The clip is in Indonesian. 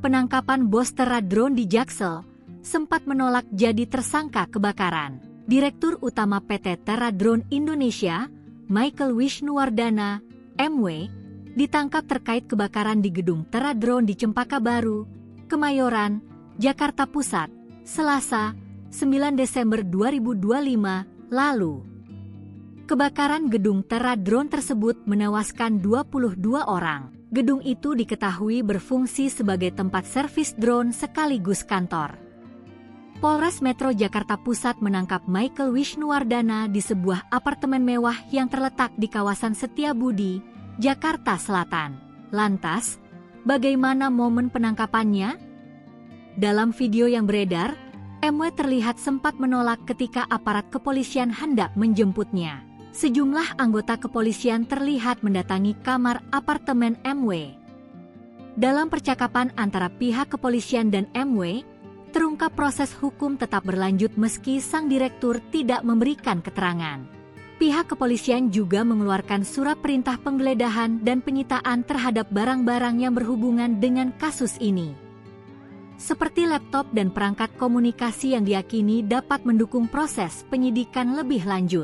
penangkapan bos Terra Drone di Jaksel, sempat menolak jadi tersangka kebakaran. Direktur Utama PT Terra Drone Indonesia, Michael Wisnuwardana, MW, ditangkap terkait kebakaran di gedung Terra Drone di Cempaka Baru, Kemayoran, Jakarta Pusat, Selasa, 9 Desember 2025 lalu. Kebakaran gedung Terra Drone tersebut menewaskan 22 orang. Gedung itu diketahui berfungsi sebagai tempat servis drone sekaligus kantor. Polres Metro Jakarta Pusat menangkap Michael Wisnuwardana di sebuah apartemen mewah yang terletak di kawasan Setiabudi, Jakarta Selatan. Lantas, bagaimana momen penangkapannya? Dalam video yang beredar, MW terlihat sempat menolak ketika aparat kepolisian hendak menjemputnya. Sejumlah anggota kepolisian terlihat mendatangi kamar apartemen MW. Dalam percakapan antara pihak kepolisian dan MW, terungkap proses hukum tetap berlanjut meski sang direktur tidak memberikan keterangan. Pihak kepolisian juga mengeluarkan surat perintah penggeledahan dan penyitaan terhadap barang-barang yang berhubungan dengan kasus ini, seperti laptop dan perangkat komunikasi yang diyakini dapat mendukung proses penyidikan lebih lanjut.